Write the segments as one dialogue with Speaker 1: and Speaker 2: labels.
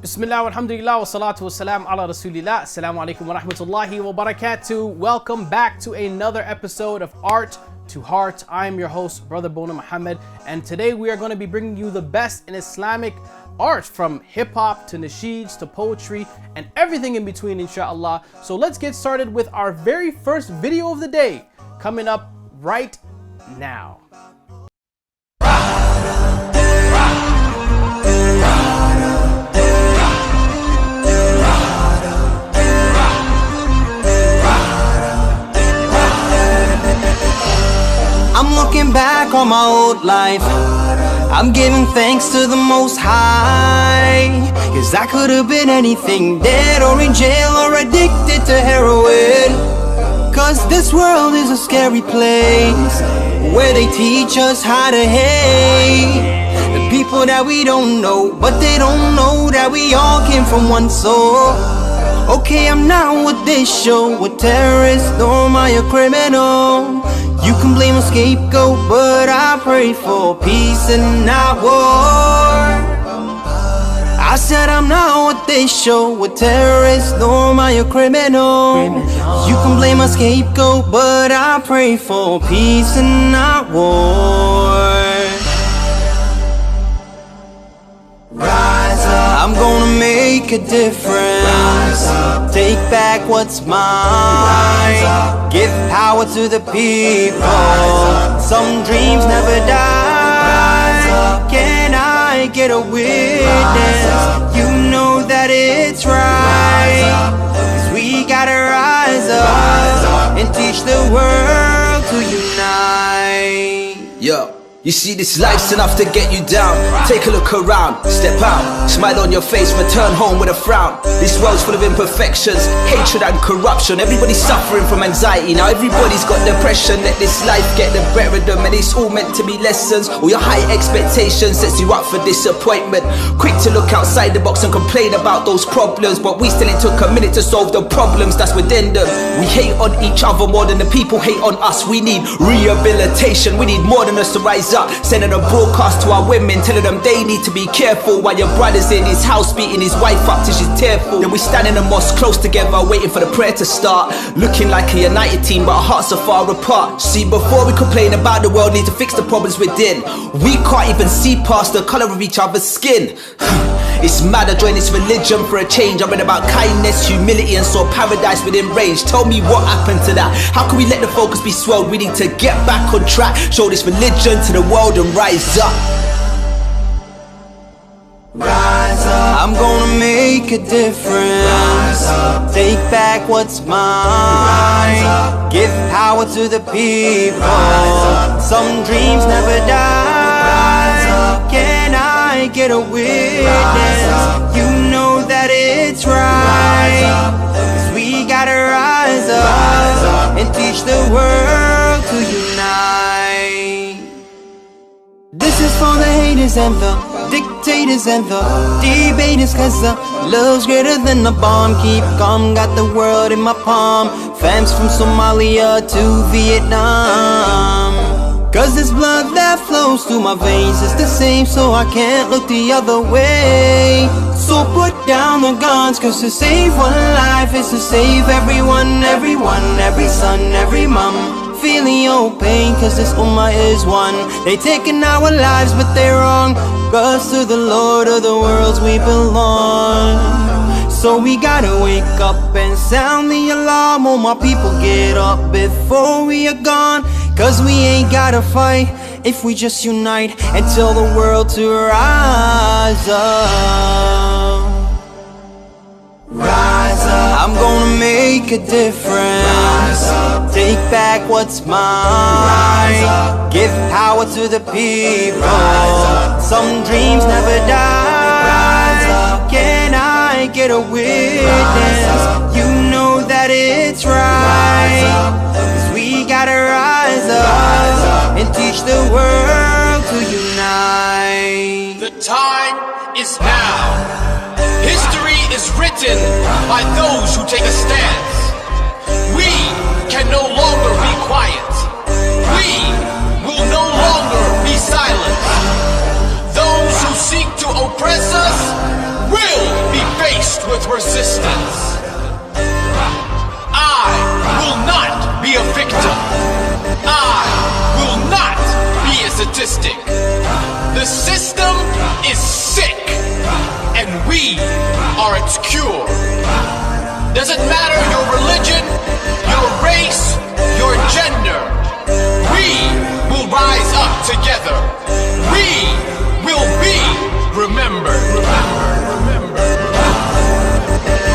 Speaker 1: Bismillah, alhamdulillah, wa salatu wa salam ala rasulillah. Assalamu alaikum wa rahmatullahi wa barakatuh. Welcome back to another episode of Art to Heart. I am your host, Brother Boonaa Mohammed, and today we are going to be bringing you the best in Islamic art, from hip-hop to nasheeds to poetry and everything in between, inshallah. So let's get started with our very first video of the day, coming up right now.
Speaker 2: I'm looking back on my old life, I'm giving thanks to the Most High, 'cause I could have been anything, dead or in jail or addicted to heroin. 'Cause this world is a scary place, where they teach us how to hate the people that we don't know, but they don't know that we all came from one soul. Okay, I'm not what they show, a terrorist, nor am I a criminal. You can blame a scapegoat, but I pray for peace and not war. I said I'm not what they show, a terrorist, nor am I a criminal. You can blame a scapegoat, but I pray for peace and not war. Rise up, I'm gonna make a difference. Take back what's mine. Give power to the people. Some dreams never die. Can I get a witness? You know that it's right. 'Cause we gotta rise up and teach the world to unite.
Speaker 3: Yo, you see, this life's enough to get you down. Take a look around, step out, smile on your face, return home with a frown. This world's full of imperfections, hatred and corruption. Everybody's suffering from anxiety, now everybody's got depression. Let this life get the better of them, and it's all meant to be lessons. All your high expectations sets you up for disappointment. Quick to look outside the box and complain about those problems, but we still ain't took a minute to solve the problems that's within them. We hate on each other more than the people hate on us. We need rehabilitation, we need more than us to rise up. Sending a broadcast to our women, telling them they need to be careful, while your brother's in his house beating his wife up till she's tearful. Then we stand in the mosque close together, waiting for the prayer to start, looking like a united team, but our hearts are far apart. See, before we complain about the world, need to fix the problems within. We can't even see past the colour of each other's skin. It's mad I joined this religion for a change. I read about kindness, humility, and saw paradise within range. Tell me what happened to that. How can we let the focus be swelled? We need to get back on track, show this religion to the world and rise up.
Speaker 2: Rise up, I'm gonna make a difference. Take back what's mine. Give power to the people. Some dreams never die. Can I get a witness? You know that it's right. 'Cause we gotta rise up and teach the world to unite. This is for the haters and the dictators and the debaters, 'cause the love's greater than the bomb. Keep calm, got the world in my palm. Fams from Somalia to Vietnam. 'Cause this blood that flows through my veins is the same, so I can't look the other way. So put down the guns, 'cause to save one life is to save everyone, every son, every mom. Feeling your pain, 'cause this ummah is one. They taking our lives, but they're wrong. 'Cause to the Lord of the worlds we belong. So we gotta wake up and sound the alarm. All my people, get up before we are gone. 'Cause we ain't gotta fight if we just unite and tell the world to rise up. Rise up, I'm gonna make a difference. Take back what's mine. Give power to the people. Some dreams never die. Can I get a witness? You know that it's right. 'Cause we gotta rise up and teach the world to unite.
Speaker 4: The time is now. History is written by those who take a stance. We can no longer be quiet. We will no longer be silent. Those who seek to oppress us will be persistence. I will not be a victim. I will not be a statistic. The system is sick, and we are its cure. Doesn't matter your religion, your race, your gender. We will rise up together. We will be remembered.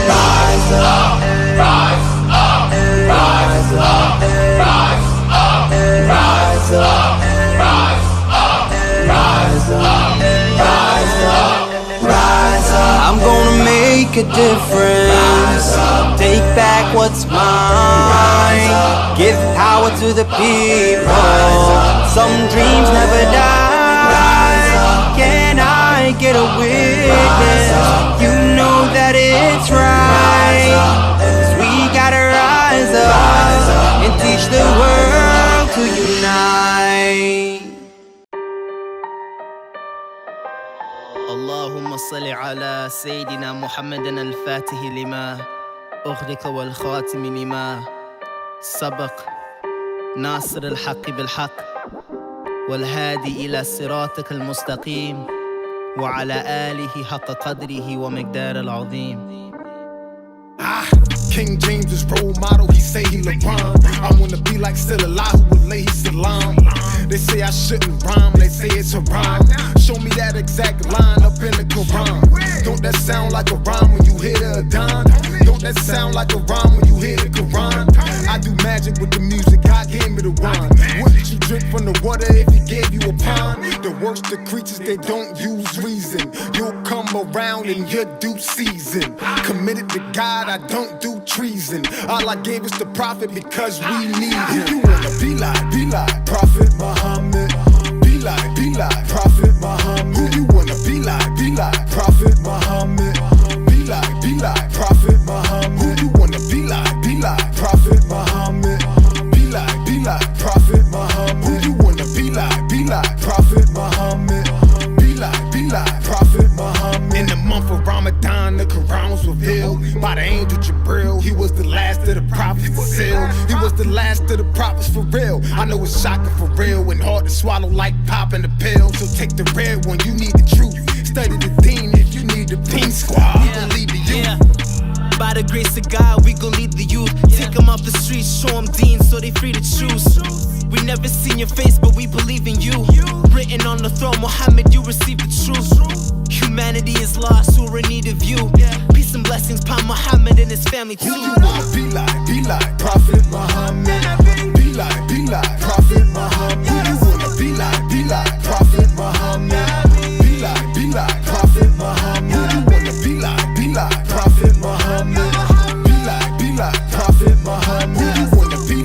Speaker 4: Rise up, rise up, rise up, rise up, rise up, rise up, rise up, rise up,
Speaker 2: Rise up, I'm gonna make a difference. Take back what's mine. Give power to the people. Some dreams never die. Can I get a witness? You know that it's right. 'Cause we gotta rise up and teach the world to unite.
Speaker 5: اللهم صل على سيدنا محمد الفاتح لما أغلق والخاتم لما سبق ناصر الحق بالحق والهادي إلى صراطك المستقيم وعلى آله حق قدره ومقدار العظيم.
Speaker 6: King James is role model, he say he LeBron. I wanna be like still alive, who would lay his salam. They say I shouldn't rhyme, they say it's a rhyme. Show me that exact line up in the Quran. Don't that sound like a rhyme when you hit a dime? Don't that sound like a rhyme when you hit the Quran? I do magic with the music, God gave me the wine. Wouldn't you drink from the water if he gave you a pond? The worst of creatures, they don't use reason. You'll come around in your due season. Committed to God, I don't do treason. All I gave is the prophet because we need him. You wanna be like Prophet Muhammad. Be like Prophet Muhammad. Who you wanna be like Prophet Muhammad. Be like Prophet Muhammad. Who you wanna be like Prophet Muhammad. Be like Prophet Muhammad. Who you wanna be like Prophet Muhammad. Be like Prophet Muhammad. In the month of Ramadan, the Quran was revealed by the angel Jibril. He was the last of the prophets to seal. He was the last of the prophets for real. I know it's shocking for real and hard to swallow like popping a pill. So take the red one, you need the truth. Study the deen if you need the pink squad. We gon' lead the youth.
Speaker 5: By the grace of God, we gon' lead the youth. Take them off the streets, show them Dean so they free to choose. We never seen your face, but we believe in you. Written on the throne, Muhammad, you receive the truth. Humanity is lost, so we're in need of you. Peace and blessings upon Muhammad and his family too.
Speaker 6: Who you wanna be like Prophet Muhammad. Be like Prophet Muhammad. Who you wanna be like Prophet Muhammad. Be like Prophet Muhammad. Who you wanna be like Prophet Muhammad. Be like Prophet Muhammad. Who you wanna be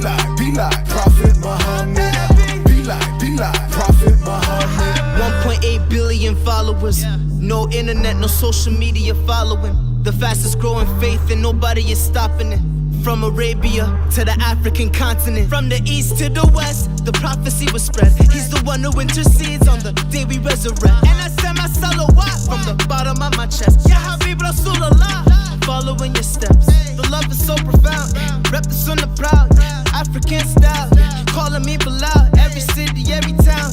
Speaker 6: like Prophet Muhammad. Be like Prophet Muhammad.
Speaker 5: 1.8 billion followers. No internet, no social media following. The fastest growing faith and nobody is stopping it. From Arabia to the African continent. From the east to the west, the prophecy was spread. He's the one who intercedes on the day we resurrect. And I send my salawat from the bottom of my chest. Ya Habib Rasulallah, following your steps. The love is so profound. Rep the sunnah proud. African style, calling me Bilal. Every city, every town,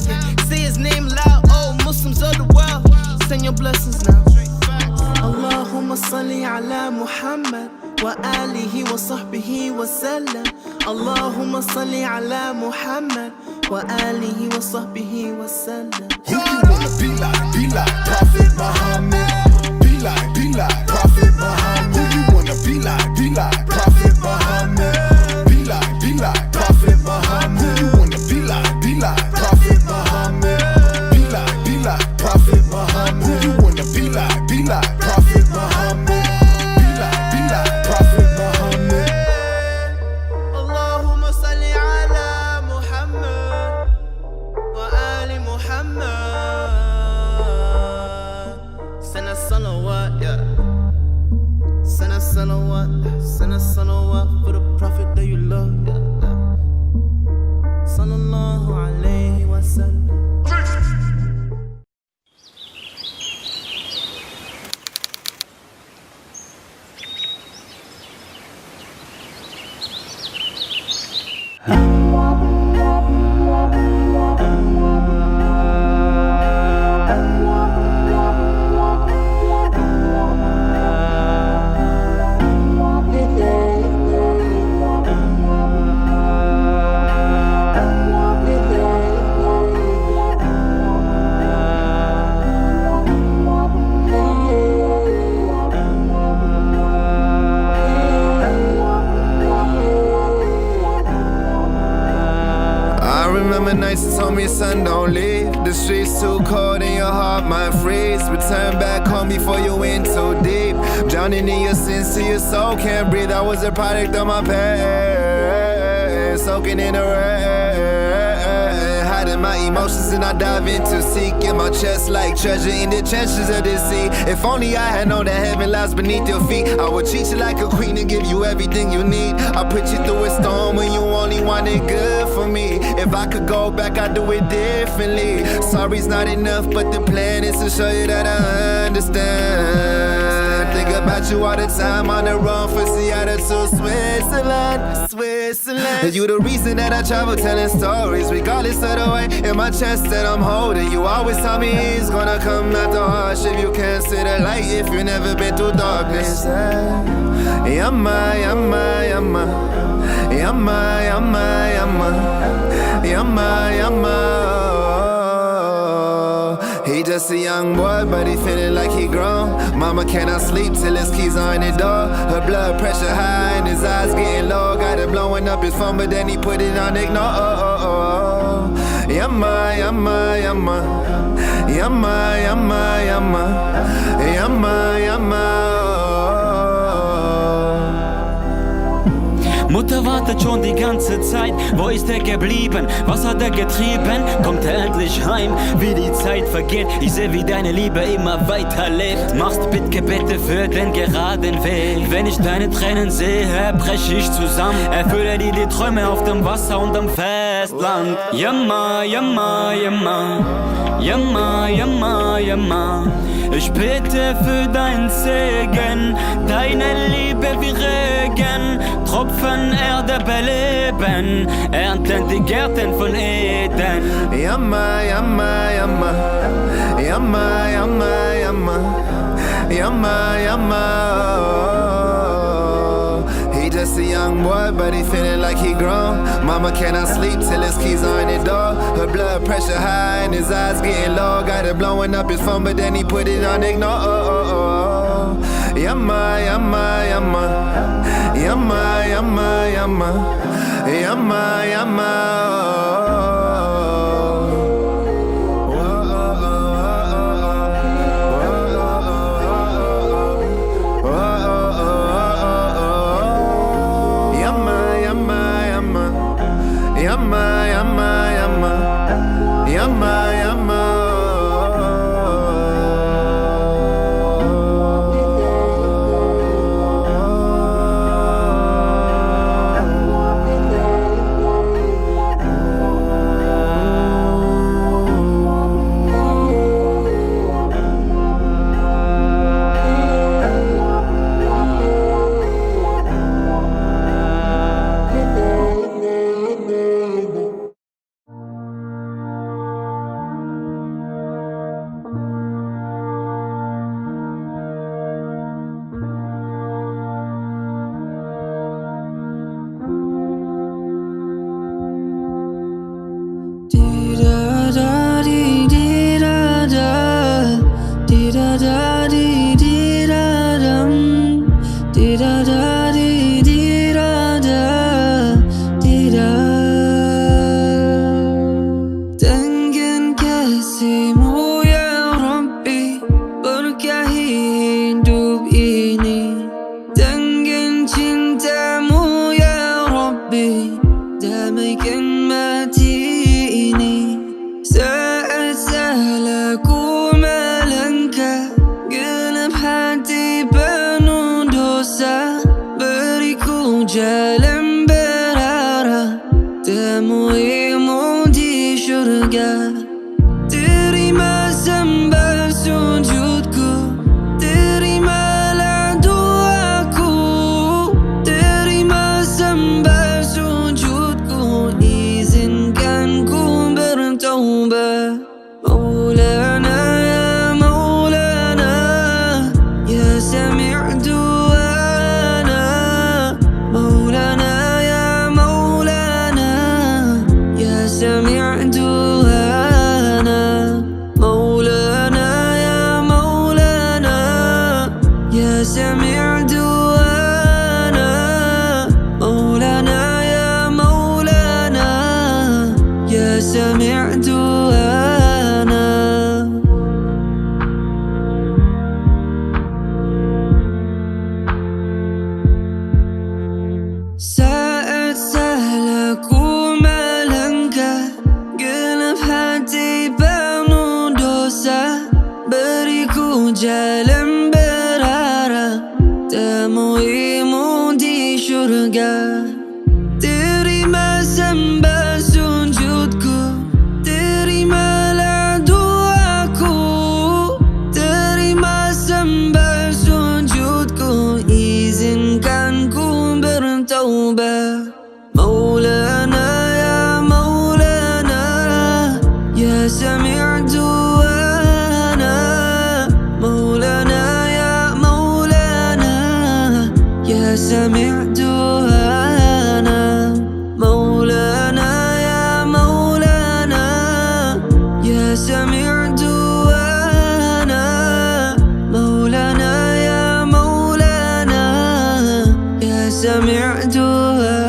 Speaker 5: say his name loud. Oh, Muslims of the world, send your blessings now. Allahumma salli ala Muhammad wa alihi wa sahbihi wa sallam. Allahumma salli ala Muhammad wa alihi wa sahbihi wa sallam.
Speaker 6: Who you wanna be like Prophet Muhammad. Be like Prophet Muhammad. Who you wanna be like Prophet Muhammad. Be like Prophet Muhammad. Who you wanna be like Prophet Muhammad. Be like Prophet Muhammad. Who you wanna be like Prophet Muhammad. Be like Prophet Muhammad.
Speaker 5: Allahumma salli ala Muhammad wa ali Muhammad. Send us salawat, yeah. Send us salawat for the prophet that you love, yeah. Sallallahu alayhi wa sallam.
Speaker 7: Nights told me, son, don't leave. The streets too cold and your heart might freeze. Return back home before you in too deep. Drowning in your sins till your soul can't breathe. I was a product of my past, soaking in the rain, hiding my emotions and I dive into seeking my chest like treasure in the trenches of the sea. If only I had known that heaven lies beneath your feet, I would treat you like a queen and give you everything you need. I put you through a storm when you only wanted good for me. If I could go back, I'd do it differently. Sorry's not enough, but the plan is to show you that I understand. Think about you all the time on the run from Seattle to Switzerland. You the reason that I travel telling stories, regardless of the way in my chest that I'm holding. You always tell me it's gonna come after hardship. You can't see the light if you never been through darkness. Yama, yama, yama, yama, yama, yama, yama, yama. He just a young boy, but he feeling like he grown. Mama cannot sleep till his keys are in the door. Her blood pressure high and his eyes getting low. Got it blowing up his phone, but then he put it on ignore. Yama, yama, yama, yama, yama, yama, yama, yama.
Speaker 8: Mutter wartet schon die ganze Zeit, wo ist er geblieben? Was hat er getrieben? Kommt er endlich heim? Wie die Zeit vergeht, ich seh wie deine Liebe immer weiterlebt. Machst Bittgebete für den geraden Weg. Wenn ich deine Tränen sehe, brech ich zusammen. Erfülle dir die Träume auf dem Wasser und am Festland. Yama, yama, yama, yama, yama, yama. Ich bete für dein Segen, deine Liebe wie Regen. Tropfen Erde beleben, ernten die Gärten von Eden.
Speaker 7: Yama, yama, yama, yama, yama, yama, yama, yama. He just a young boy, but he feeling like he grown. Mama cannot sleep till his keys are in the door. Her blood pressure high and his eyes getting low. Got it blowing up his phone, but then he put it on ignore. Yama, yama, yama, yama, yama, yama, yama, yama. Yama, yama, yama, yama, yama.
Speaker 9: يا سميع دعانا مولانا يا مولانا يا سميع دعانا saat salahku melangkah genap hati penuh dosa beriku jalan berarah temuimu di syurga terima sembah sujudku terimalah doaku terima sembah sujudku izinkan ku bertaubat Maulana ya Maulana ya Sami' du'ana Maulana ya Maulana ya Sami' du'ana Maulana ya Maulana ya Sami' du'ana Maulana ya Maulana ya Sami' du'ana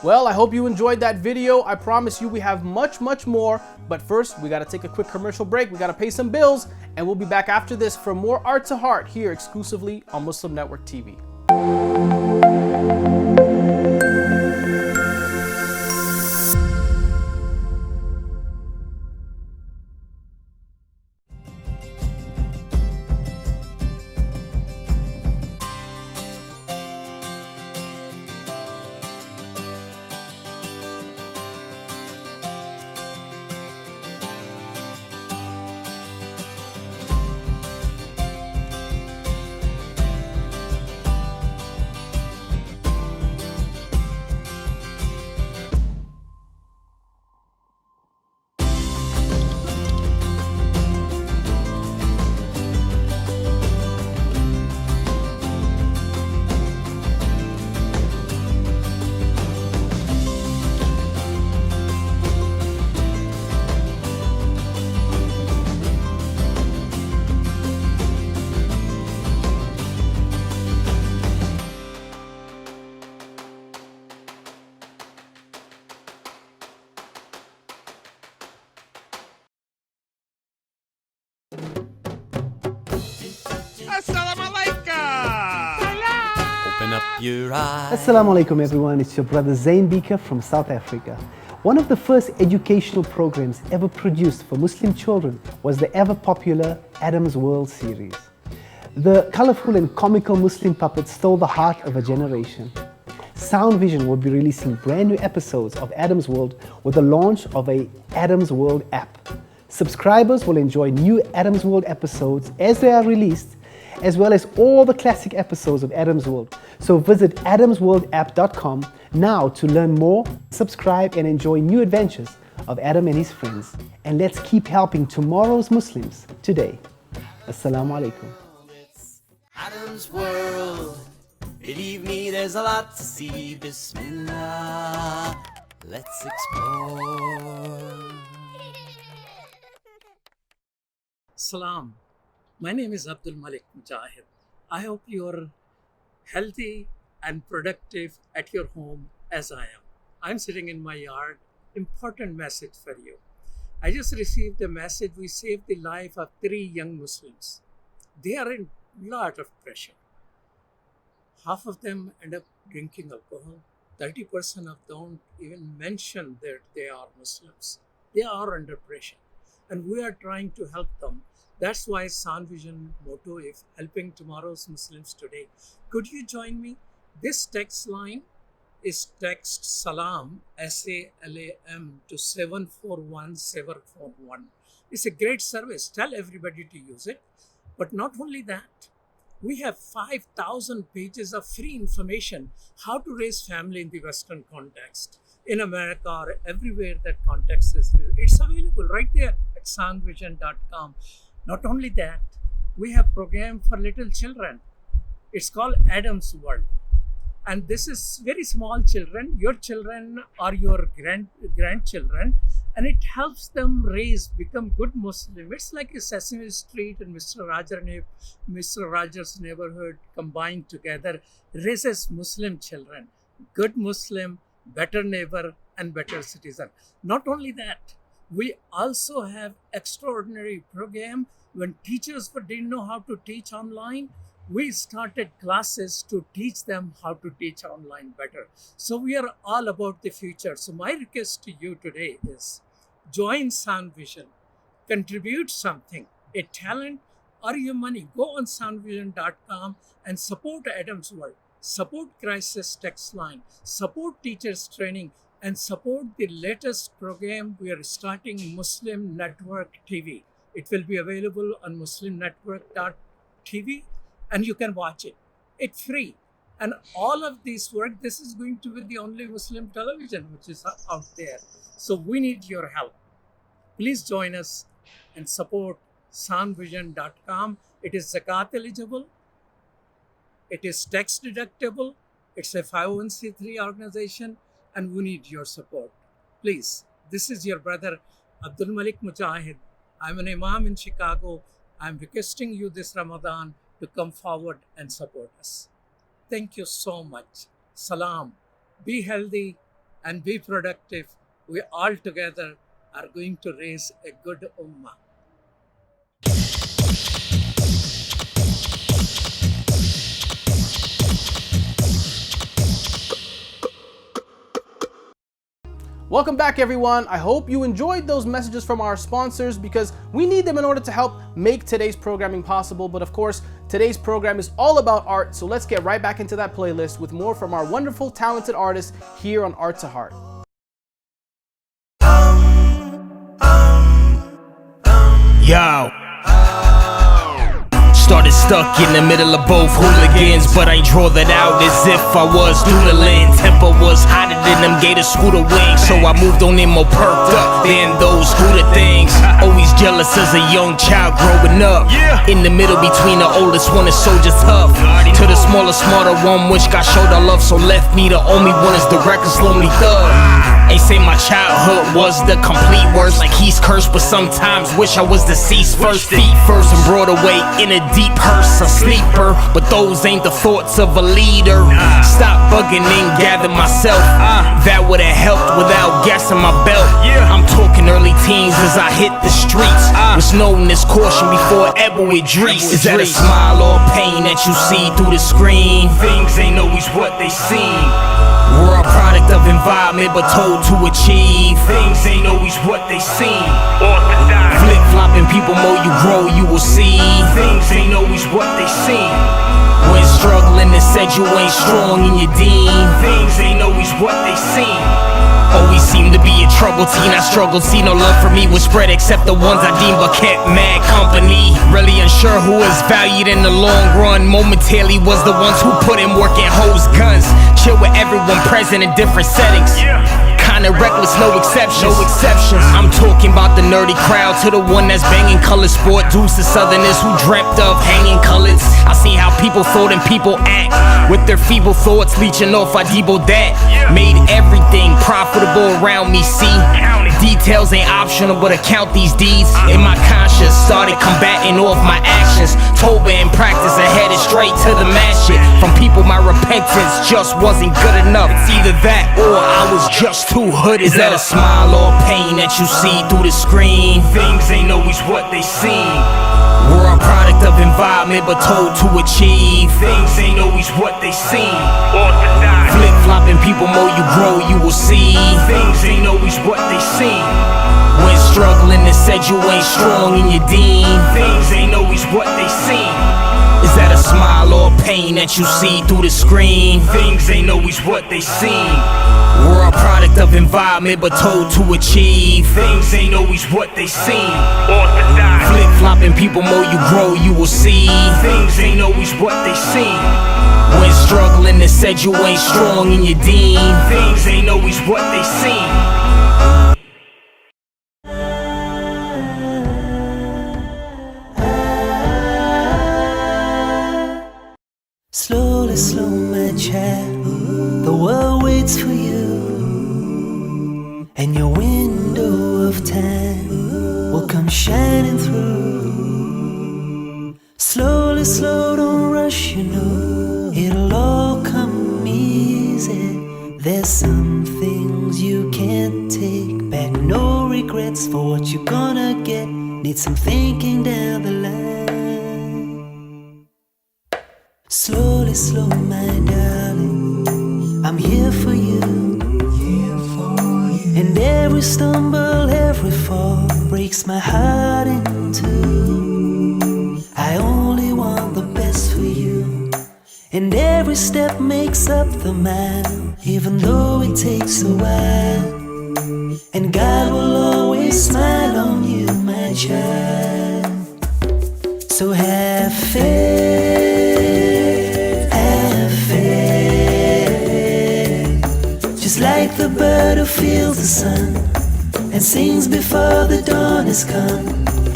Speaker 1: Well, I hope you enjoyed that video. I promise you we have much more. But first, we got to take a quick commercial break. We got to pay some bills. And we'll be back after this for more Art to Heart here exclusively on Muslim Network TV.
Speaker 10: Assalamu alaikum everyone, it's your brother Zain Bika from South Africa. One of the first educational programs ever produced for Muslim children was the ever popular Adam's World series. The colorful and comical Muslim puppets stole the heart of a generation. Sound Vision will be releasing brand new episodes of Adam's World with the launch of a Adam's World app. Subscribers will enjoy new Adam's World episodes as they are released, as well as all the classic episodes of Adam's World. So visit adamsworldapp.com now to learn more, subscribe and enjoy new adventures of Adam and his friends. And let's keep helping tomorrow's Muslims today. Assalamu alaikum.
Speaker 2: Adam's World. Believe me, there's a lot to see. Bismillah. Let's explore.
Speaker 11: Salam. My name is Abdul Malik Mujahid. I hope you're healthy and productive at your home as I am. I'm sitting in my yard. Important message for you. I just received a message. We saved the life of 3 young Muslims. They are in a lot of pressure. Half of them end up drinking alcohol. 30% of them don't even mention that they are Muslims. They are under pressure. And we are trying to help them. That's why Sound Vision motto is helping tomorrow's Muslims today. Could you join me? This text line is text Salam, S-A-L-A-M to 741741. It's a great service. Tell everybody to use it. But not only that, we have 5,000 pages of free information how to raise family in the Western context. In America or everywhere that context is. It's available right there at soundvision.com. Not only that, we have program for little children. It's called Adam's World. And this is very small children, your children or your grandchildren, and it helps them become good Muslim. It's like a Sesame Street and Mr. Rogers' Neighborhood combined together raises Muslim children, good Muslim, better neighbor, and better citizen. Not only that, we also have extraordinary program when teachers didn't know how to teach online. We started classes to teach them how to teach online better. So we are all about the future. So my request to you today is join Sound Vision, contribute something, a talent or your money. Go on soundvision.com and support Adam's World, support Crisis Text Line, support teachers training, and support the latest program we are starting, Muslim Network TV. It will be available on muslimnetwork.tv. and you can watch it. It's free. And all of this work, this is going to be the only Muslim television which is out there. So we need your help. Please join us and support soundvision.com. It is zakat eligible. It is tax deductible. It's a 501c3 organization, and we need your support. Please, this is your brother, Abdul Malik Mujahid. I'm an imam in Chicago. I'm requesting you this Ramadan to come forward and support us. Thank you so much. Salam. Be healthy and be productive. We all together are going to raise a good ummah.
Speaker 1: Welcome back, everyone. I hope you enjoyed those messages from our sponsors because we need them in order to help make today's programming possible. But of course, today's program is all about art, so let's get right back into that playlist with more from our wonderful, talented artists here on Art to Heart.
Speaker 12: Yo. Started stuck in the middle of both hooligans, but I draw that out as if I was doodling. Temper was hotter than them gator scooter wings, so I moved on in more perked up than those scooter things. Always jealous as a young child growing up. In the middle between the oldest one and soldier tough, to the smaller, smarter one which got showed our love, so left me the only one as the reckless, lonely thug. Ain't say my childhood was the complete worst, like he's cursed, but sometimes wish I was deceased first. Feet first and brought away in a deep hearse, a sleeper, but those ain't the thoughts of a leader. Stop bugging and gather myself, that would've helped without gassing my belt. I'm talking early teens as I hit the streets, was known as caution before Ebu Idris. Is that a smile or pain that you see through the screen? Things ain't always what they seem. We're a product of environment but told to achieve. Things ain't always what they seem. Flip-flopping people more you grow, you will see. Things ain't always what they seem. When struggling and said you ain't strong in your deem. Things ain't always what they seem. Always seem to be a trouble teen. I struggled, see no love for me was spread except the ones I deemed but kept mad company. Really unsure who is valued in the long run. Momentarily was the ones who put in work and hose guns. Chill with everyone present in different settings. Kinda reckless, no exceptions. I'm talking about the nerdy crowd to the one that's banging color sport dudes to southerners who dreamt of hanging colors. I see how people thought and people act with their feeble thoughts leeching off I debo that. Made everything profitable around me, see. Details ain't optional, but I count these deeds in my conscience. Started combating off my actions. Toba in practice and headed straight to the mad shit. From people my repentance just wasn't good enough. It's either that or I was just too hooded. Is that a smile or pain that you see through the screen? Things ain't always what they seem. We're a product of environment but told to achieve. Things ain't always what they seem. Flip-flopping people more you grow, you will see. Things ain't always what they seem. When struggling and said you ain't strong in your deem. Things ain't always what they seem. Is that a smile or pain that you see through the screen? Things ain't always what they seem. We're a product of environment but told to achieve. Things ain't always what they seem. Flip-flopping people more you grow, you will see. Things ain't always what they seem. When struggling and said you ain't strong in your deem. Things ain't always what they seem.
Speaker 9: Slowly slow my child. and your window of time will come shining through. Slowly, slow, don't rush, you know it'll all come easy. There's some things you can't take back, no regrets for what you're gonna get. Need some thinking down the line. Slowly, slow, my darling, I'm here for you. And every stumble, every fall breaks my heart in two. I only want the best for you, and every step makes up the mile, even though it takes a while. And God will always smile on you, my child. So have faith, have faith. Just like the bird who feels the sun and sings before the dawn has come.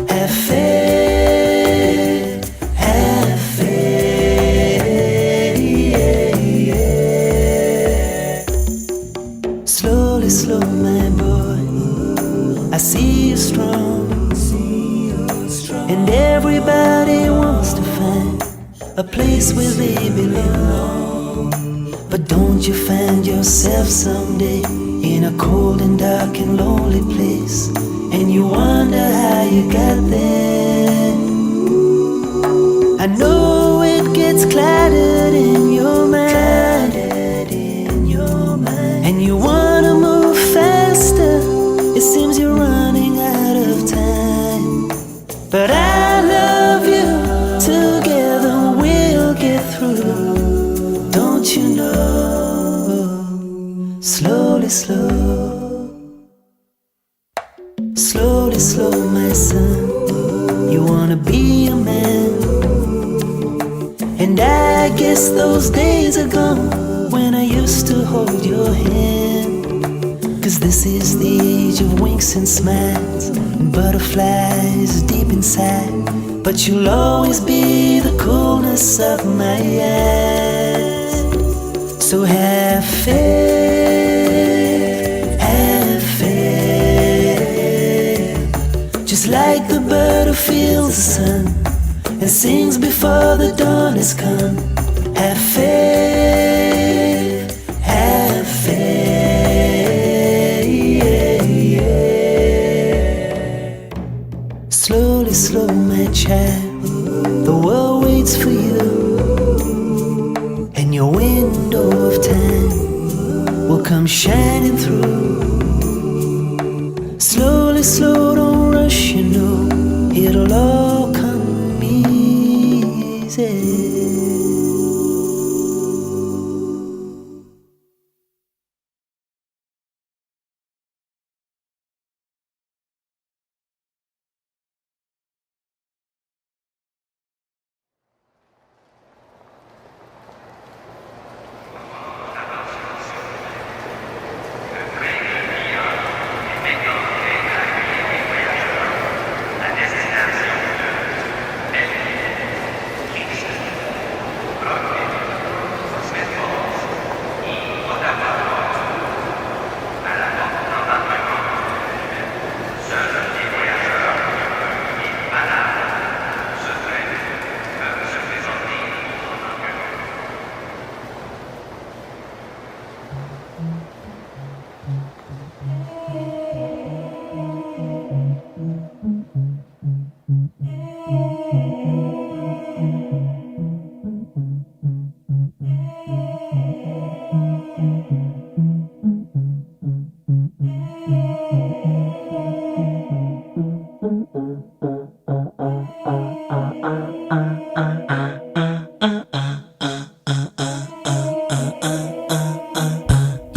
Speaker 9: Have faith, have faith, yeah. Slowly, slow, my boy, I see you strong. And everybody wants to find a place where they belong. But don't you find yourself someday in a cold and dark and lonely place, and you wonder how you got there? I know it gets clouded in your mind, and you wanna move faster. It seems you're running out of time, but I love you. Together we'll get through. Don't you know? Slowly, slow, slowly, slow, my son. You wanna be a man, and I guess those days are gone when I used to hold your hand. 'Cause this is the age of winks and smiles and butterflies deep inside. But you'll always be the coolness of my eyes. So have faith, have faith. Just like the bird who feels the sun and sings before the dawn has come. Have faith, have faith, yeah. Slowly, slow, my child, the world waits for you, and your window of time will come shining through. Slowly, slow, don't rush, you know it'll all come easy.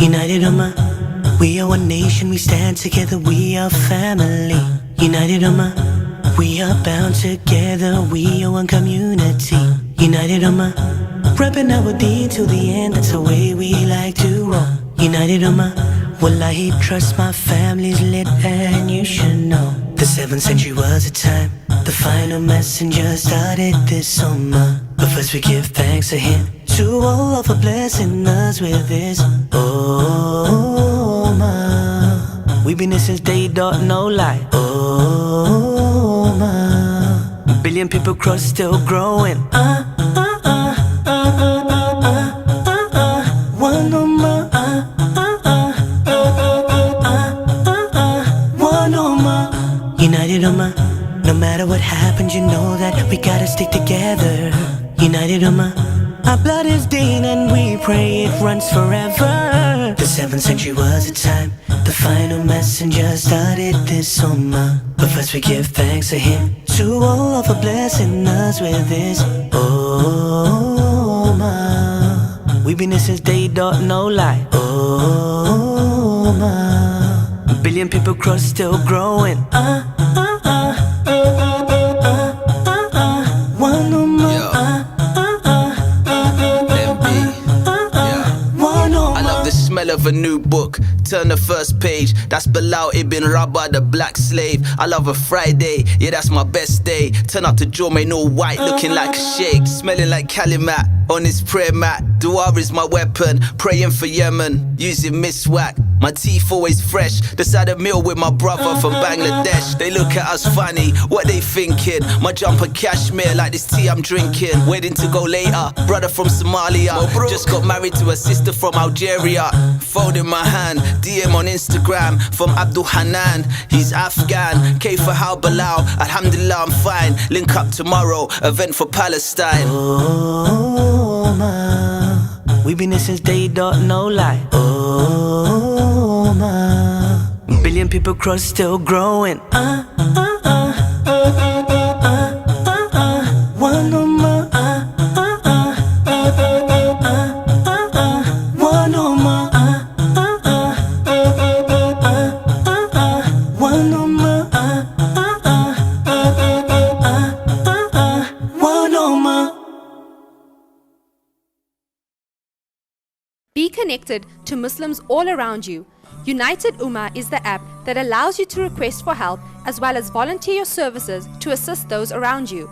Speaker 13: United Ummah, we are one nation, we stand together, we are family. United Ummah, we are bound together, we are one community. United Ummah, repping our deen till the end, that's the way we like to roll. United Ummah, wallahi, trust my family's lit and you should know. The 7th century was a time the final messenger started this ummah. But first we give thanks to him, to Allah for blessing us with this ummah. We We been here since day dot, no lie. Oh, ma. Billion people cross, still growing. One on my. One on my. United on my. No matter what happens, you know that we gotta stick together. United on my. Our blood is Deen and we pray it runs forever. The 7th century was a time the final messenger started this ummah. But first we give thanks to him, to Allah for blessing us with this ummah. We been here since day dot, no lie. Ummah. Billion people cross, still growing. One ummah.
Speaker 3: Smell of a new book, turn the first page. That's Bilal ibn Rabah, the black slave. I love a Friday, yeah, that's my best day. Turn up to Jermaine all white, looking like a sheikh, smelling like Kalimat on his prayer mat. Dua is my weapon, praying for Yemen, using miswak. My teeth always fresh, decide a meal with my brother from Bangladesh. They look at us funny, what they thinking? My jumper cashmere like this tea I'm drinking. Waiting to go later, brother from Somalia. Just got married to a sister from Algeria. Phone in my hand, DM on Instagram from Abdul Hanan. He's Afghan, K for how Bilal. Alhamdulillah I'm fine, link up tomorrow, event for Palestine.
Speaker 13: Oh, ma. We been here since day dot, no lie. Oh, ma. Billion people cross, still growing. One on my. One on my. One on my. One on my.
Speaker 14: Be connected to Muslims all around you. United Ummah is the app that allows you to request for help as well as volunteer your services to assist those around you.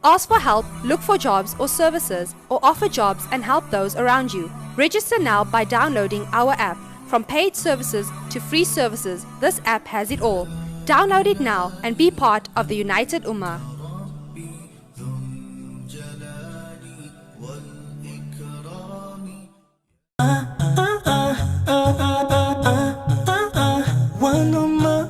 Speaker 14: Ask for help, look for jobs or services, or offer jobs and help those around you. Register now by downloading our app. From paid services to free services, this app has it all. Download it now and be part of the United Ummah.
Speaker 13: One on my.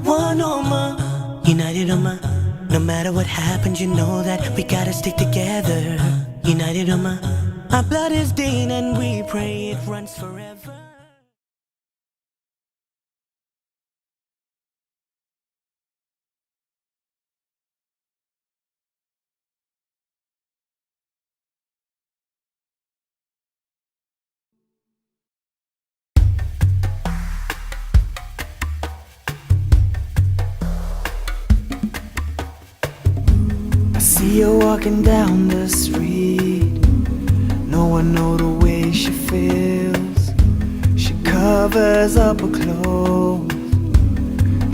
Speaker 13: One on my. United Ummah. No matter what happens, you know that we gotta stick together. United Ummah. Our blood is Deen and we pray it runs forever.
Speaker 9: See her walking down the street. No one know the way she feels. She covers up her clothes,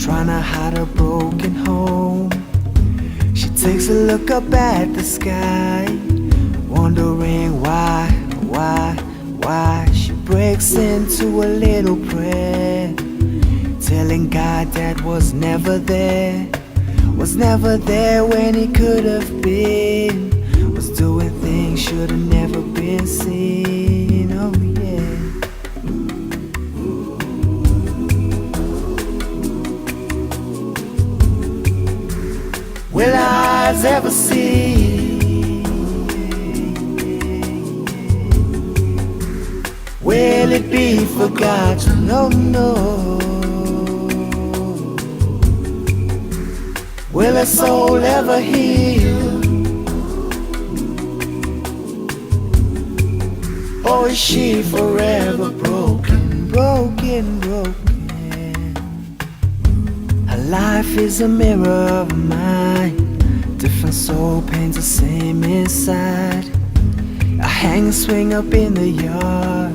Speaker 9: trying to hide her broken home. She takes a look up at the sky, wondering why. She breaks into a little prayer, telling God that was never there. Was never there when he could have been. Was doing things should have never been seen. Oh yeah. Will our eyes ever see? Will it be forgotten? No, no. Will a soul ever heal? Or is she forever broken, broken, broken? Her life is a mirror of mine. Different soul paints the same inside. I hang and swing up in the yard.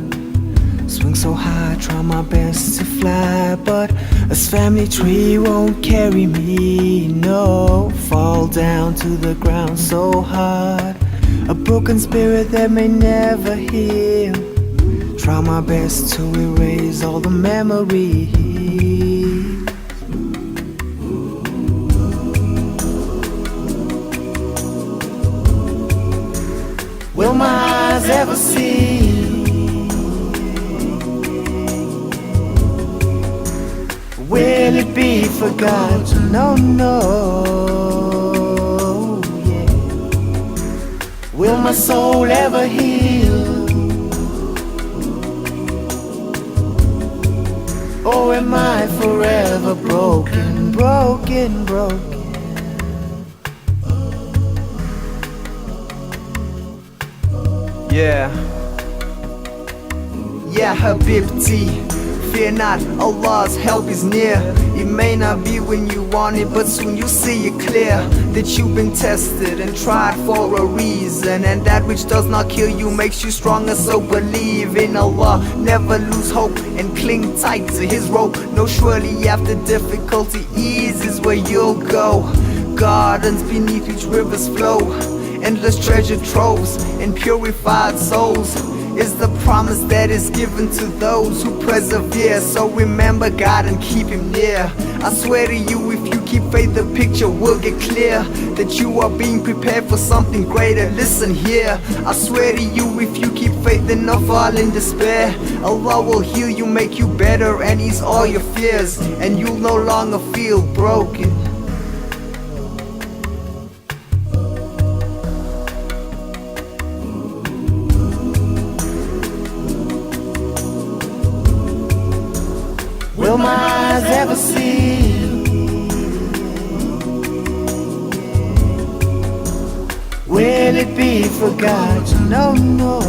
Speaker 9: Swing so high, try my best to fly, but this family tree won't carry me, no. Fall down to the ground so hard. A broken spirit that may never heal. Try my
Speaker 15: my best to erase all the memories. Will my eyes ever see? Will it be forgotten? No, no, yeah. Will my soul ever heal? Or am I forever broken, broken, broken?
Speaker 16: Yeah, Habibti, fear not, Allah's help is near. It may not be when you want it, but soon you see it clear that you've been tested and tried for a reason, and that which does not kill you makes you stronger. So believe in Allah, never lose hope, and cling tight to His rope. No, surely after difficulty, ease is where you'll go. Gardens beneath which rivers flow, endless treasure troves and purified souls is the promise that is given to those who persevere. So remember God and keep Him near. I swear to you, if you keep faith, the picture will get clear, that you are being prepared for something greater. Listen here, I swear to you, if you keep faith and not fall in despair, Allah will heal you, make you better, and ease all your fears, and you'll no longer feel broken. Will my eyes ever see? Will it be forgotten? No, no,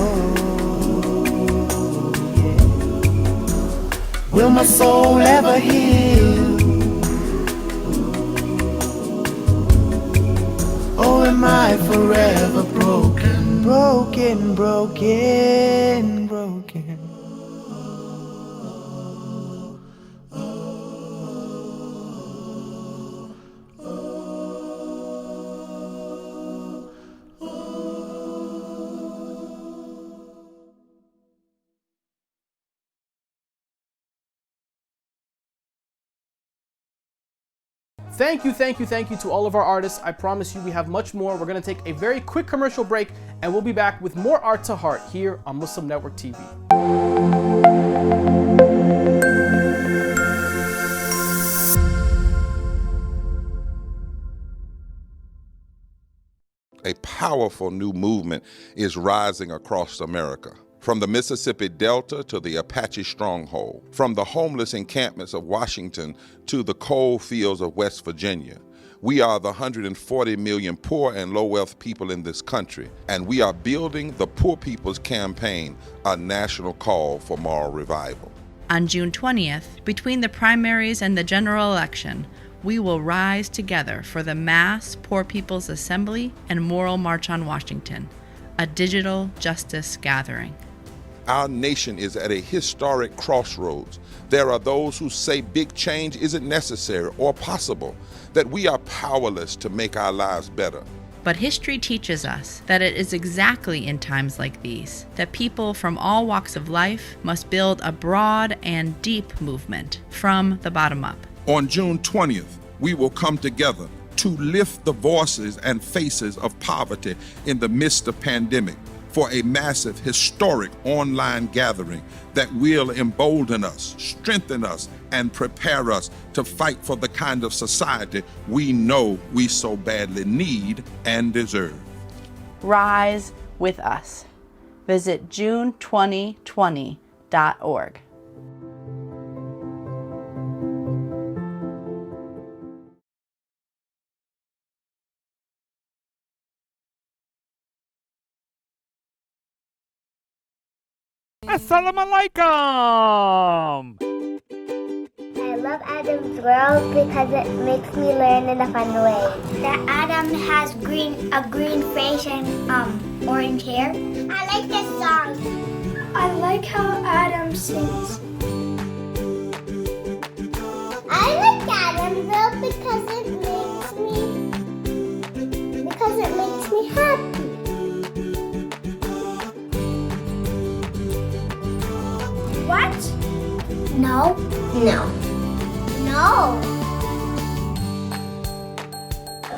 Speaker 16: yeah. Will my soul ever heal? Or am I forever broken, broken, broken, broken?
Speaker 1: Thank you to all of our artists. I promise you we have much more. We're going to take a very quick commercial break and we'll be back with more Art to Heart here on Muslim Network TV.
Speaker 17: A powerful new movement is rising across America. From the Mississippi Delta to the Apache stronghold, from the homeless encampments of Washington to the coal fields of West Virginia. We are the 140 million poor and low-wealth people in this country, and we are building the Poor People's Campaign, a national call for moral revival.
Speaker 18: On June 20th, between the primaries and the general election, we will rise together for the mass Poor People's Assembly and Moral March on Washington, a digital justice gathering.
Speaker 17: Our nation is at a historic crossroads. There are those who say big change isn't necessary or possible, that we are powerless to make our lives better.
Speaker 18: But history teaches us that it is exactly in times like these that people from all walks of life must build a broad and deep movement from the bottom up.
Speaker 17: On June 20th, we will come together to lift the voices and faces of poverty in the midst of pandemic, for a massive, historic online gathering that will embolden us, strengthen us, and prepare us to fight for the kind of society we know we so badly need and deserve.
Speaker 18: Rise with us. Visit June2020.org.
Speaker 19: Assalamu alaikum!
Speaker 20: I love Adam's World because it makes me learn in a fun way. That Adam has a green face and orange hair. I like this song. I like how Adam sings. I like Adam's World because it makes me happy. What? No. No. No.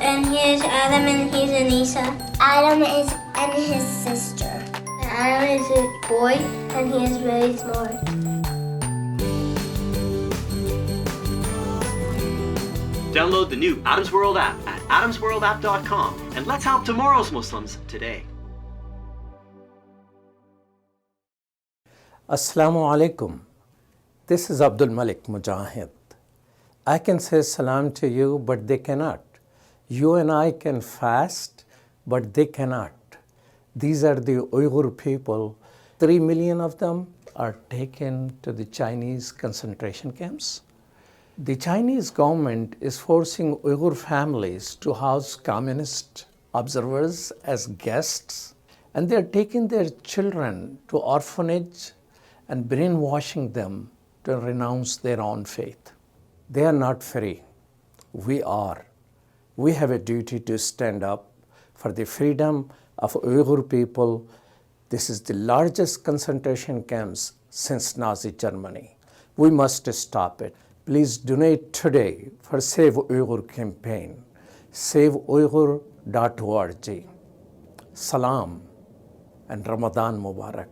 Speaker 21: And here's Adam and he's Anissa.
Speaker 20: Adam is and his sister.
Speaker 21: Adam is a boy and he is really smart.
Speaker 22: Download the new Adam's World app at adamsworldapp.com and let's help tomorrow's Muslims today.
Speaker 23: Assalamu alaikum. This is Abdul Malik Mujahid. I can say salam to you, but they cannot. You and I can fast, but they cannot. These are the Uyghur people. 3 million of them are taken to the Chinese concentration camps. The Chinese government is forcing Uyghur families to house communist observers as guests, and they're taking their children to orphanage and brainwashing them to renounce their own faith. They are not free. We are. We have a duty to stand up for the freedom of Uyghur people. This is the largest concentration camps since Nazi Germany. We must stop it. Please donate today for Save Uyghur campaign. SaveUyghur.org. Salam and Ramadan Mubarak.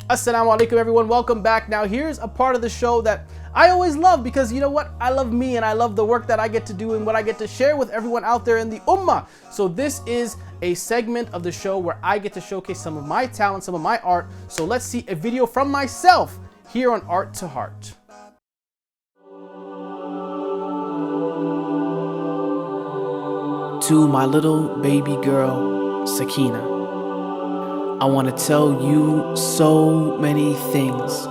Speaker 1: Assalamu alaikum everyone, welcome back. Now here's a part of the show that I always love because you know what? I love me and I love the work that I get to do and what I get to share with everyone out there in the Ummah. So this is a segment of the show where I get to showcase some of my talent, some of my art. So let's see a video from myself here on Art to Heart.
Speaker 24: To my little baby girl, Sakina, I want to tell you so many things.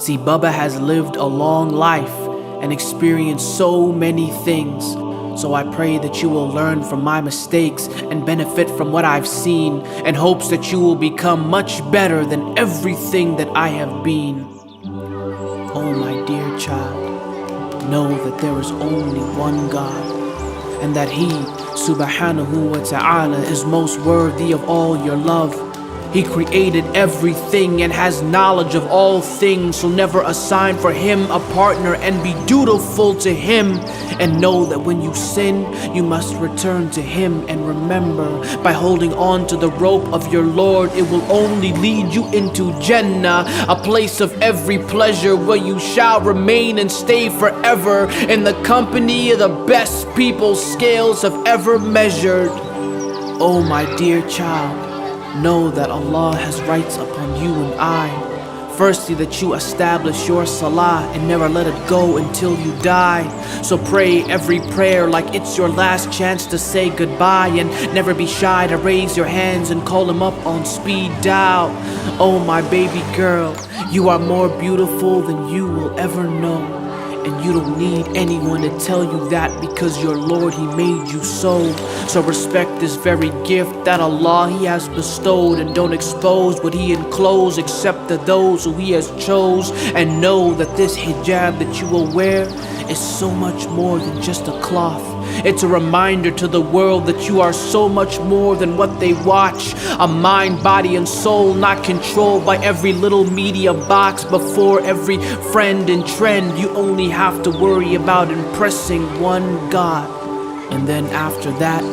Speaker 24: See, Bubba has lived a long life and experienced so many things. So I pray that you will learn from my mistakes and benefit from what I've seen, in hopes that you will become much better than everything that I have been. Oh my dear child, know that there is only one God, and that He, Subhanahu wa Ta'ala, is most worthy of all your love. He created everything and has knowledge of all things, so never assign for Him a partner and be dutiful to Him. And know that when you sin, you must return to Him, and remember, by holding on to the rope of your Lord, it will only lead you into Jannah, a place of every pleasure where you shall remain and stay forever in the company of the best people scales have ever measured. Oh my dear child, know that Allah has rights upon you and I. Firstly, that you establish your salah and never let it go until you die. So pray every prayer like it's your last chance to say goodbye, and never be shy to raise your hands and call Him up on speed dial. Oh my baby girl, you are more beautiful than you will ever know. And you don't need anyone to tell you that, because your Lord, He made you so. So respect this very gift that Allah He has bestowed, and don't expose what He enclosed except to those who He has chose. And know that this hijab that you will wear is so much more than just a cloth. It's a reminder to the world that you are so much more than what they watch. A mind, body, and soul not controlled by every little media box. Before every friend and trend, you only have to worry about impressing one God. And then after that,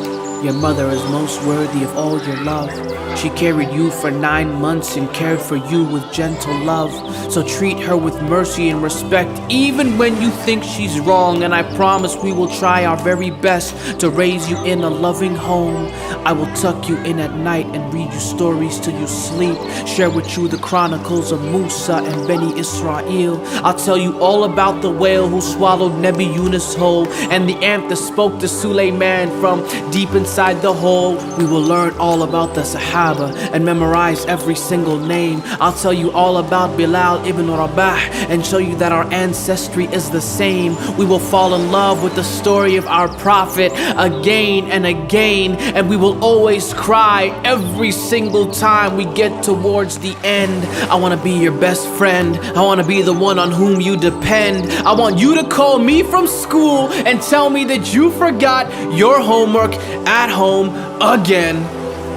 Speaker 24: your mother is most worthy of all your love. She carried you for 9 months and cared for you with gentle love. So treat her with mercy and respect, even when you think she's wrong. And I promise we will try our very best to raise you in a loving home. I will tuck you in at night and read you stories till you sleep. Share with you the chronicles of Musa and Beni Israel. I'll tell you all about the whale who swallowed Nebi Yunus whole, and the ant that spoke to Suleiman from deep inside the hole. We will learn all about the Sahaba Sahaba and memorize every single name. I'll tell you all about Bilal ibn Rabah and show you that our ancestry is the same. We will fall in love with the story of our Prophet again and again, and we will always cry every single time we get towards the end. I want to be your best friend. I want to be the one on whom you depend. I want you to call me from school and tell me that you forgot your homework at home again.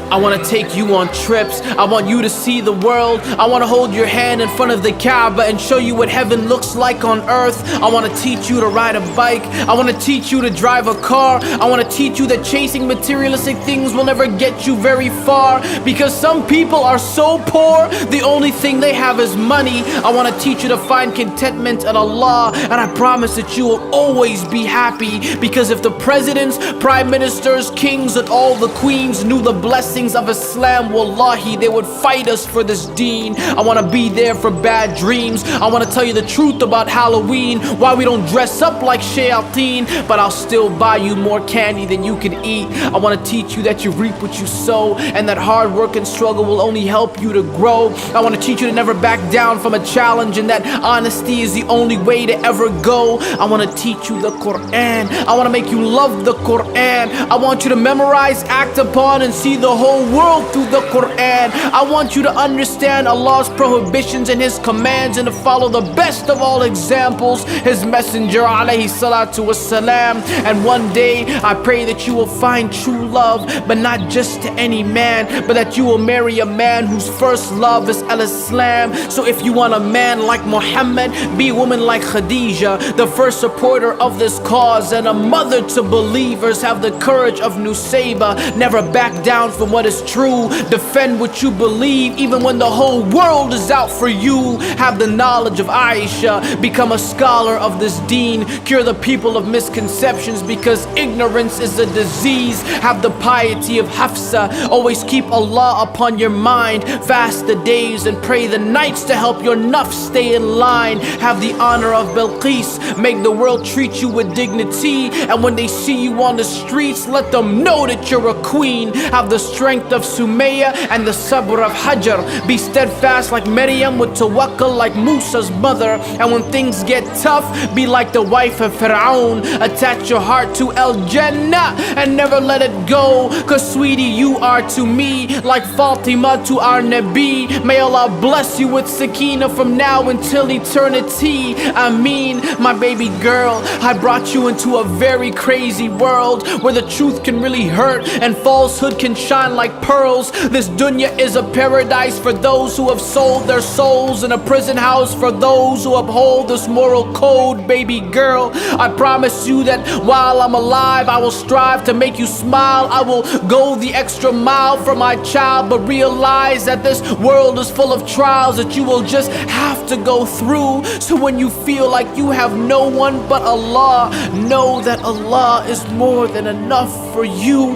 Speaker 24: I want to take you on trips. I want you to see the world. I want to hold your hand in front of the Kaaba and show you what heaven looks like on earth. I want to teach you to ride a bike. I want to teach you to drive a car. I want to teach you that chasing materialistic things will never get you very far, because some people are so poor, the only thing they have is money. I want to teach you to find contentment in Allah, and I promise that you will always be happy, because if the presidents, prime ministers, kings, and all the queens knew the blessings of Islam, wallahi, they would fight us for this deen. I want to be there for bad dreams. I want to tell you the truth about Halloween, why we don't dress up like shayateen, but I'll still buy you more candy than you can eat. I want to teach you that you reap what you sow, and that hard work and struggle will only help you to grow. I want to teach you to never back down from a challenge, and that honesty is the only way to ever go. I want to teach you the Quran. I want to make you love the Quran. I want you to memorize, act upon, and see the whole world through the Quran. I want you to understand Allah's prohibitions and His commands, and to follow the best of all examples, His Messenger alayhi salatu wassalam. And one day I pray that you will find true love, but not just to any man, but that you will marry a man whose first love is al-Islam. So if you want a man like Muhammad, be a woman like Khadija, the first supporter of this cause and a mother to believers. Have the courage of Nusayba, never back down from what is true. Defend what you believe even when the whole world is out for you. Have the knowledge of Aisha, become a scholar of this deen. Cure the people of misconceptions, because ignorance is a disease. Have the piety of Hafsa, always keep Allah upon your mind. Fast the days and pray the nights to help your nafs stay in line. Have the honor of Bilqis, make the world treat you with dignity, and when they see you on the streets, let them know that you're a queen. Have the strength of Sumayya and the sabr of Hajar. Be steadfast like Maryam, with tawakkul like Musa's mother. And when things get tough, be like the wife of Fir'aun. Attach your heart to Al-Jannah and never let it go, cause sweetie, you are to me like Fatima to our Nabi. May Allah bless you with sakina from now until eternity. Ameen. My baby girl, I brought you into a very crazy world where the truth can really hurt and falsehood can shine like pearls. This dunya is a paradise for those who have sold their souls, and a prison house for those who uphold this moral code. Baby girl, I promise you that while I'm alive, I will strive to make you smile. I will go the extra mile for my child, but realize that this world is full of trials that you will just have to go through. So when you feel like you have no one but Allah, know that Allah is more than enough for you.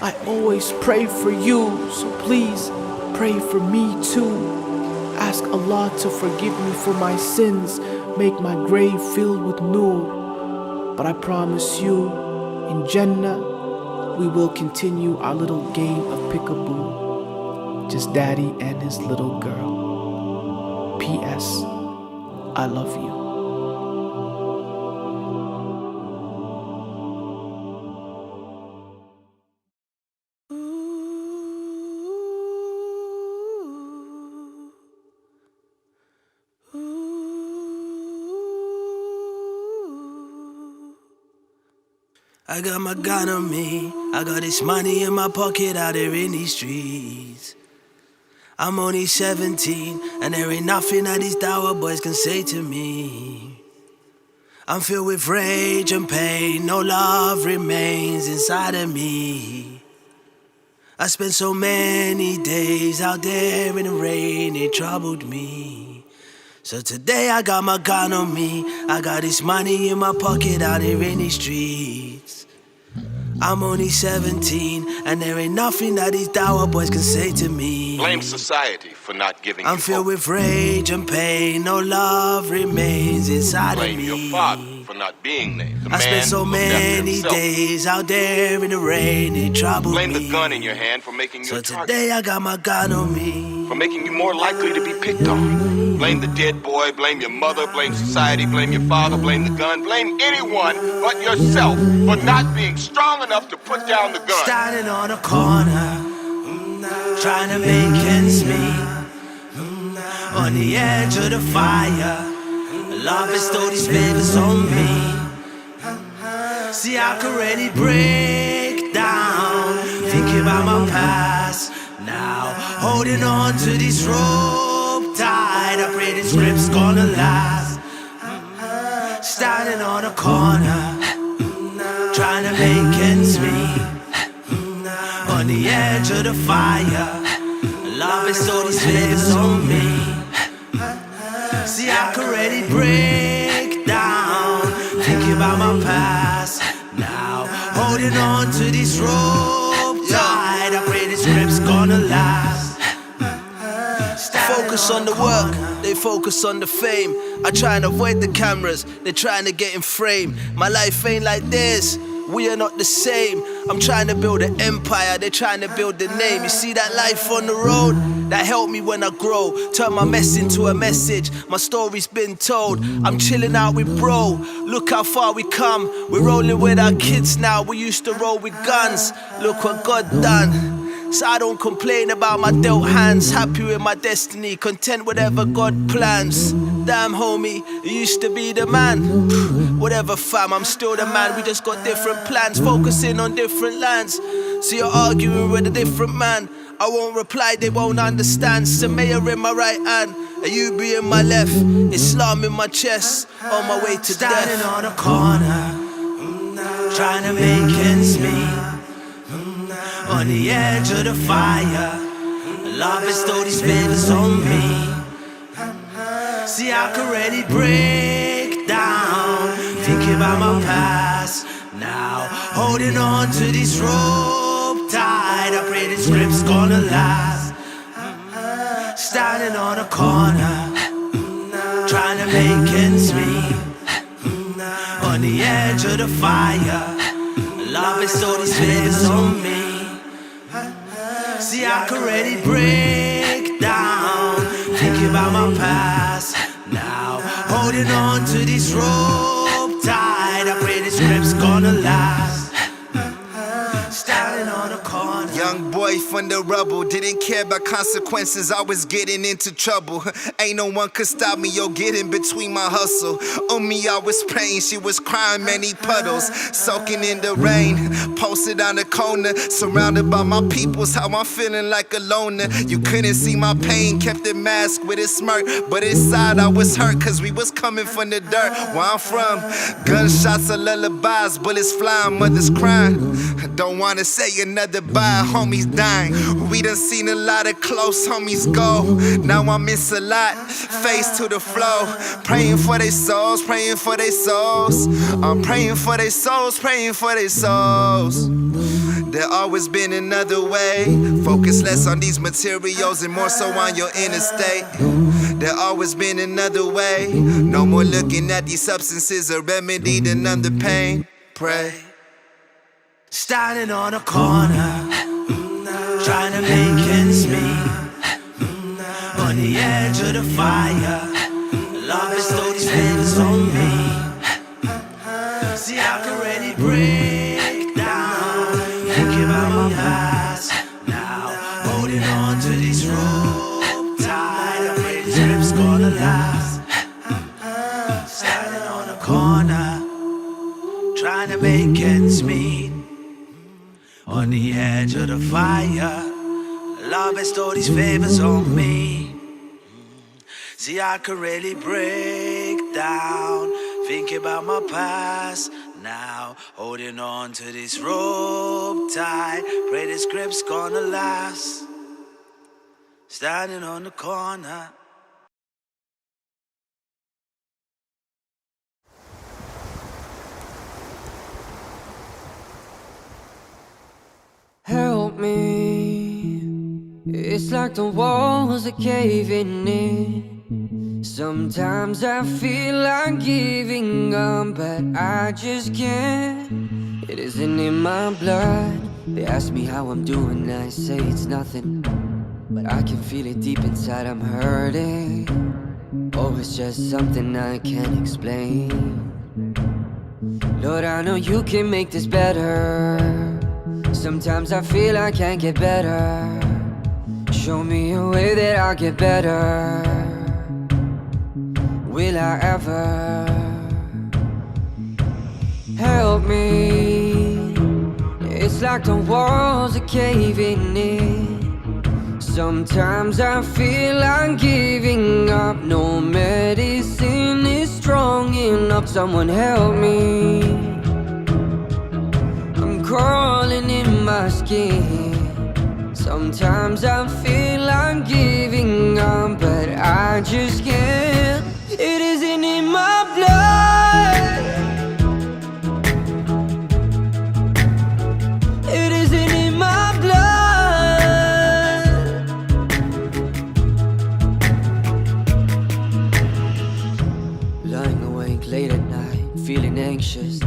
Speaker 24: I always pray for you, so please pray for me too. Ask Allah to forgive me for my sins, make my grave filled with nur. But I promise you, in Jannah, we will continue our little game of peekaboo, just daddy and his little girl. P.S. I love you.
Speaker 13: I got my gun on me, I got this money in my pocket out there in these streets. I'm only 17, and there ain't nothing that these dour boys can say to me. I'm filled with rage and pain, no love remains inside of me. I spent so many days out there in the rain, it troubled me. So today I got my gun on me, I got this money in my pocket out here in these streets. I'm only 17, and there ain't nothing that these dour boys can say to me.
Speaker 4: Blame society for not giving
Speaker 13: I'm
Speaker 4: you
Speaker 13: filled
Speaker 4: hope.
Speaker 13: with rage and pain, no love remains inside
Speaker 4: Blame
Speaker 13: of me.
Speaker 4: your father for not being named. The
Speaker 13: I spent
Speaker 4: man
Speaker 13: so
Speaker 4: who looked after
Speaker 13: many
Speaker 4: himself.
Speaker 13: days out there in the rain, it troubled
Speaker 4: Blame
Speaker 13: me.
Speaker 4: the gun in your hand for making you
Speaker 13: So
Speaker 4: a target.
Speaker 13: today I got my gun on me.
Speaker 4: For making you more likely to be picked on. Blame the dead boy, blame your mother, blame society, blame your father, blame the gun, blame anyone but yourself for not being strong enough to put down the gun.
Speaker 13: Standing on a corner, trying to make ends meet. On the edge of the fire, love bestowed these favors on me. See, I could really break down, thinking about my past. Now, holding on to this rope tight, I pray this grip's gonna last. Standing on a corner, trying to make ends meet. On the edge of the fire, love bestowed these favors on me. See, I could really break down, thinking about my past. Now, holding on to this rope tight, I pray this grip's gonna last. Focus on the work, they focus on the fame. I try and avoid the cameras, they're trying to get in frame. My life ain't like this, we are not the same. I'm trying to build an empire, they're trying to build the name. You see that life on the road? That helped me when I grow. Turn my mess into a message, my story's been told. I'm chilling out with bro, look how far we come. We're rolling with our kids now, we used to roll with guns. Look what God done. So I don't complain about my dealt hands. Happy with my destiny, content whatever God plans. Damn homie, you used to be the man. Whatever fam, I'm still the man. We just got different plans, focusing on different lands. So you're arguing with a different man. I won't reply, they won't understand. Samaya in my right hand, and you be in my left. Islam in my chest, on my way to death. Standing on a corner, trying to make ends meet. On the edge of the fire, love bestowed these favors on me. See, I could really break down, thinking about my past. Now, holding on to this rope tight, I pray this grip's gonna last. Standing on a corner, trying to make ends meet. On the edge of the fire, love bestowed these favors on me. See, I could really break down, thinking about my past. Now, holding on to this rope tight, I pray this grip's gonna last. Standing on a corner.
Speaker 5: Young boy from the rubble, didn't care about consequences, I was getting into trouble. Ain't no one could stop me or get in between my hustle. On me I was praying, she was crying many puddles. Soaking in the rain, posted on the corner. Surrounded by my peoples, how I'm feeling like a loner. You couldn't see my pain, kept it masked with a smirk. But inside I was hurt, cause we was coming from the dirt. Where I'm from, gunshots are lullabies, bullets flying, mothers crying. Don't wanna say another bye, homies dying. We done seen a lot of close homies go. Now I miss a lot, face to the flow. Praying for their souls, praying for their souls. I'm praying for their souls, praying for their souls. There always been another way. Focus less on these materials and more so on your inner state. There always been another way. No more looking at these substances, a remedy to numb the pain. Pray.
Speaker 13: Standing on a corner, trying to make ends meet. On the edge of the fire, love bestowed these favors on me. See, I could really break down, thinking about my past. Now, holding on to this rope tight, I pray this grip's gonna last. Standing on a corner, trying to make ends meet. On the edge of the fire, love bestowed these favors on me. See, I could really break down, thinking about my past. Now, holding on to this rope tight, pray this grip's gonna last. Standing on the corner.
Speaker 6: Help me, it's like the walls are caving in. Sometimes I feel like giving up, but I just can't. It isn't in my blood. They ask me how I'm doing, I say it's nothing, but I can feel it deep inside, I'm hurting. Oh, it's just something I can't explain. Lord, I know you can make this better. Sometimes I feel I can't get better. Show me a way that I'll get better. Will I ever? Help me. It's like the walls are caving in. Sometimes I feel I'm giving up. No medicine is strong enough. Someone help me. I'm crawling in my skin. Sometimes I feel I'm giving up, but I just can't. It isn't in my blood. It isn't in my blood. Lying awake late at night, feeling anxious.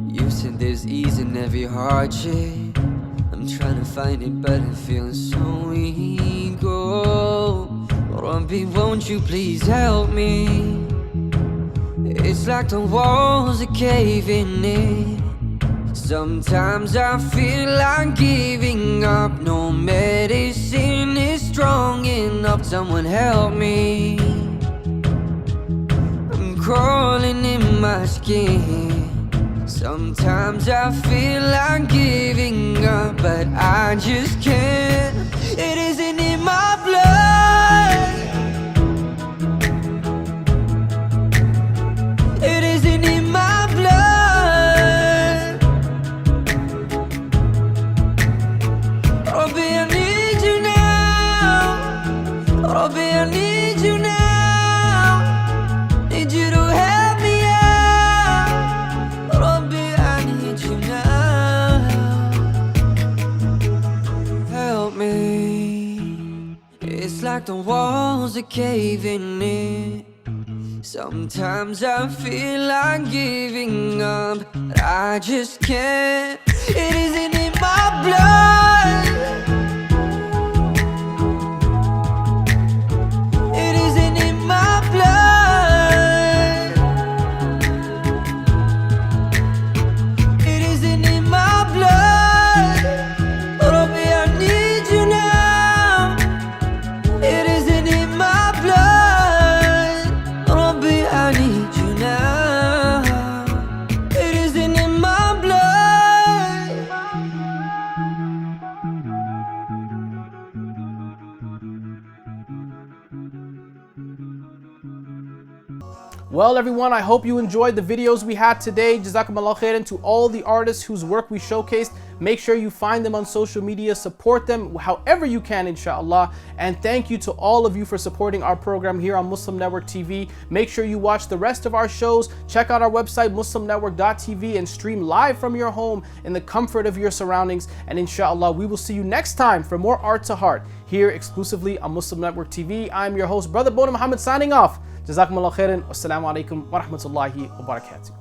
Speaker 6: You said there's ease in every hardship. I'm trying to find it, but it feels so weak. Oh, Rabbi, won't you please help me? It's like the walls are caving in. Sometimes I feel like giving up. No medicine is strong enough. Someone help me. I'm crawling in my skin. Sometimes I feel like giving up, but I just can't. It isn't in my blood. It isn't in my blood. Rabbi, I need you now. Rabbi, I need you now. Need you to help me out. Rabbi, I need you now. Help me. It's like the walls are caving in. Sometimes I feel like giving up, but I just can't. It isn't in my blood. It isn't in my blood. It isn't in my blood. Rabbi, I need you now. It isn't in my blood. Rabbi, I need you now. It isn't in my blood.
Speaker 1: Well, everyone, I hope you enjoyed the videos we had today. Jazakumullah khairan to all the artists whose work we showcased. Make sure you find them on social media, support them however you can, inshallah. And thank you to all of you for supporting our program here on Muslim Network TV. Make sure you watch the rest of our shows. Check out our website, muslimnetwork.tv, and stream live from your home in the comfort of your surroundings. And inshallah, we will see you next time for more Art to Heart here exclusively on Muslim Network TV. I'm your host, Brother Boonaa Mohammed, signing off. Jazakumullah khairan. Wassalamu alaikum wa rahmatullahi wa barakatuh.